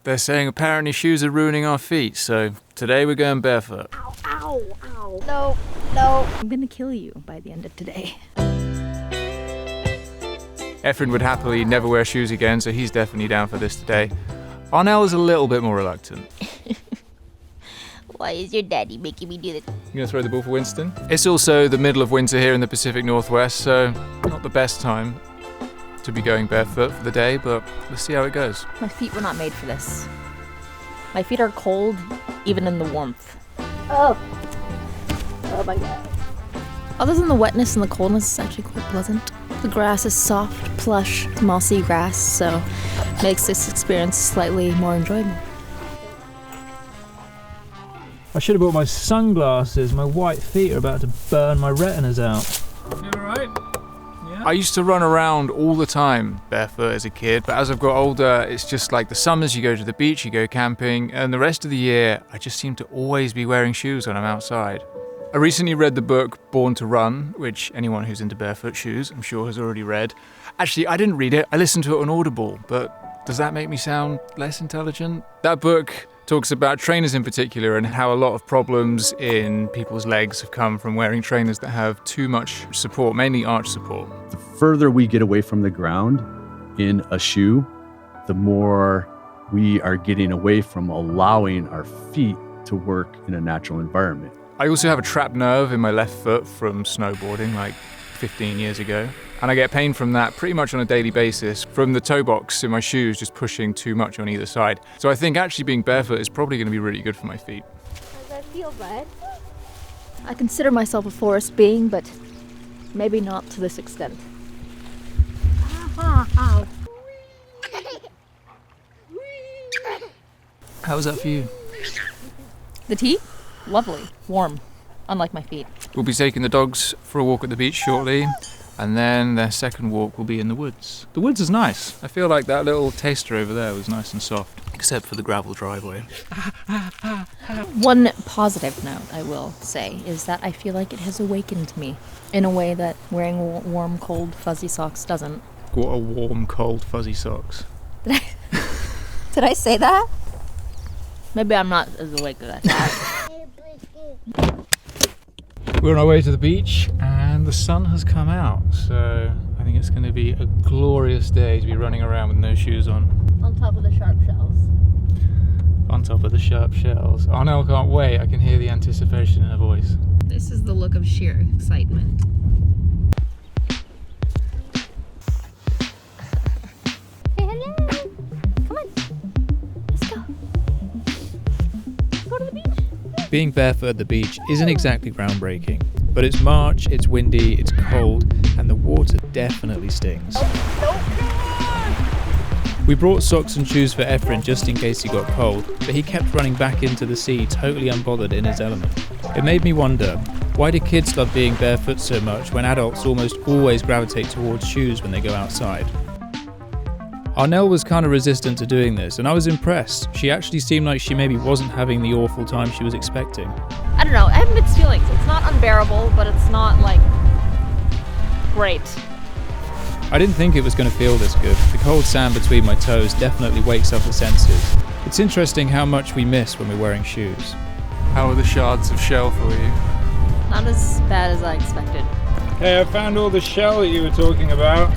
They're saying apparently shoes are ruining our feet, so today we're going barefoot. Ow, ow, ow. No, no. I'm gonna kill you by the end of today. Efren would happily never wear shoes again, so he's definitely down for this today. Arnell is a little bit more reluctant. Why is your daddy making me do this? You gonna throw the ball for Winston? It's also the middle of winter here in the Pacific Northwest, so not the best time to be going barefoot for the day, but let's see how it goes. My feet were not made for this. My feet are cold, even in the warmth. Oh my God. Other than the wetness and the coldness, it's actually quite pleasant. The grass is soft, plush, mossy grass, so makes this experience slightly more enjoyable. I should have brought my sunglasses. My white feet are about to burn my retinas out. You alright? Yeah? I used to run around all the time barefoot as a kid, but as I've got older, it's just like the summers you go to the beach, you go camping, and the rest of the year, I just seem to always be wearing shoes when I'm outside. I recently read the book Born to Run, which anyone who's into barefoot shoes I'm sure has already read. Actually, I didn't read it, I listened to it on Audible, but does that make me sound less intelligent? That book talks about trainers in particular and how a lot of problems in people's legs have come from wearing trainers that have too much support, mainly arch support. The further we get away from the ground in a shoe, the more we are getting away from allowing our feet to work in a natural environment. I also have a trapped nerve in my left foot from snowboarding like 15 years ago. And I get pain from that pretty much on a daily basis from the toe box in my shoes just pushing too much on either side. So I think actually being barefoot is probably going to be really good for my feet. Does that feel bad? I consider myself a forest being, but maybe not to this extent. Ow. How was that for you? The tea? Lovely. Warm. Unlike my feet. We'll be taking the dogs for a walk at the beach shortly. And then their second walk will be in the woods. The woods is nice. I feel like that little taster over there was nice and soft, except for the gravel driveway. One positive note I will say is that I feel like it has awakened me in a way that wearing warm, cold, fuzzy socks doesn't. What a warm, cold, fuzzy socks. Did I say that? Maybe I'm not as awake as I thought. We're on our way to the beach and the sun has come out, so I think it's going to be a glorious day to be running around with no shoes on. On top of the sharp shells. On top of the sharp shells. Arnell can't wait, I can hear the anticipation in her voice. This is the look of sheer excitement. Hey, hello! Come on, let's go. Go to the beach. Being barefoot at the beach isn't exactly groundbreaking, but it's March, it's windy, it's cold, and the water definitely stings. We brought socks and shoes for Efren just in case he got cold, but he kept running back into the sea totally unbothered in his element. It made me wonder, why do kids love being barefoot so much when adults almost always gravitate towards shoes when they go outside? Arnell was kind of resistant to doing this, and I was impressed. She actually seemed like she maybe wasn't having the awful time she was expecting. I don't know, I have mixed feelings. It's not unbearable, but it's not, like, great. I didn't think it was going to feel this good. The cold sand between my toes definitely wakes up the senses. It's interesting how much we miss when we're wearing shoes. How are the shards of shell for you? Not as bad as I expected. Hey, I found all the shell that you were talking about.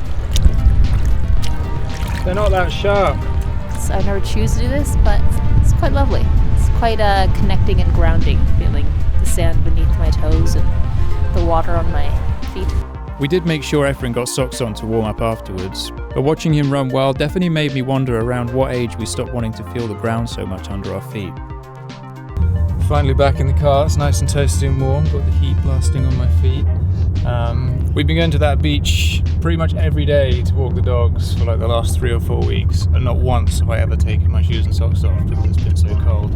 They're not that sharp. So I never choose to do this, but it's quite lovely. It's quite connecting and grounding, feeling the sand beneath my toes and the water on my feet. We did make sure Efren got socks on to warm up afterwards, but watching him run wild definitely made me wonder around what age we stopped wanting to feel the ground so much under our feet. Finally back in the car, it's nice and toasty and warm, got the heat blasting on my feet. We've been going to that beach pretty much every day to walk the dogs for like the last 3 or 4 weeks, and not once have I ever taken my shoes and socks off because it's been so cold.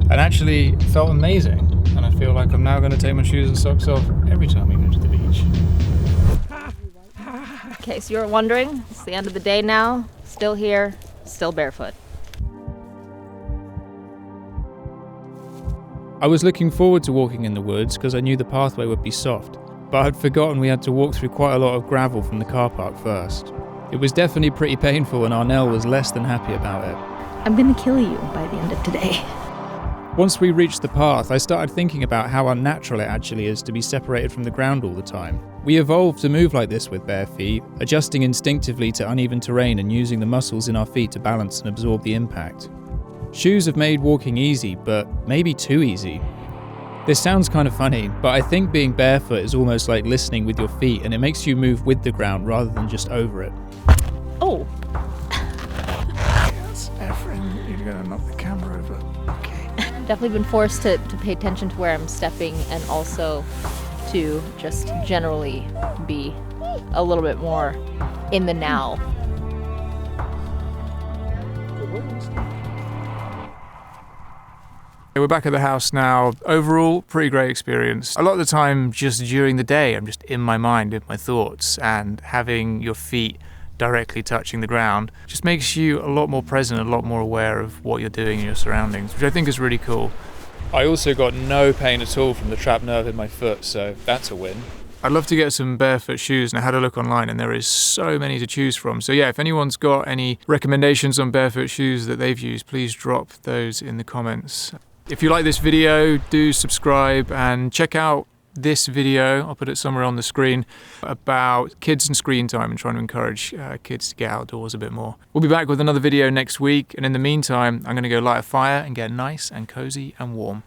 And actually it felt amazing, and I feel like I'm now going to take my shoes and socks off every time we go to the beach. Okay, so you're wondering, it's the end of the day now, still here, still barefoot. I was looking forward to walking in the woods because I knew the pathway would be soft, but I'd forgotten we had to walk through quite a lot of gravel from the car park first. It was definitely pretty painful and Arnell was less than happy about it. I'm gonna kill you by the end of today. Once we reached the path, I started thinking about how unnatural it actually is to be separated from the ground all the time. We evolved to move like this with bare feet, adjusting instinctively to uneven terrain and using the muscles in our feet to balance and absorb the impact. Shoes have made walking easy, but maybe too easy. This sounds kind of funny, but I think being barefoot is almost like listening with your feet, and it makes you move with the ground rather than just over it. Oh. Yes, Efren, you're gonna knock the camera over. Okay. Definitely been forced to pay attention to where I'm stepping and also to just generally be a little bit more in the now. We're back at the house now. Overall, pretty great experience. A lot of the time, just during the day, I'm just in my mind, in my thoughts, and having your feet directly touching the ground just makes you a lot more present, a lot more aware of what you're doing in your surroundings, which I think is really cool. I also got no pain at all from the trapped nerve in my foot, so that's a win. I'd love to get some barefoot shoes, and I had a look online and there is so many to choose from. So yeah, if anyone's got any recommendations on barefoot shoes that they've used, please drop those in the comments. If you like this video, do subscribe and check out this video, I'll put it somewhere on the screen, about kids and screen time and trying to encourage kids to get outdoors a bit more. We'll be back with another video next week, and in the meantime, I'm going to go light a fire and get nice and cozy and warm.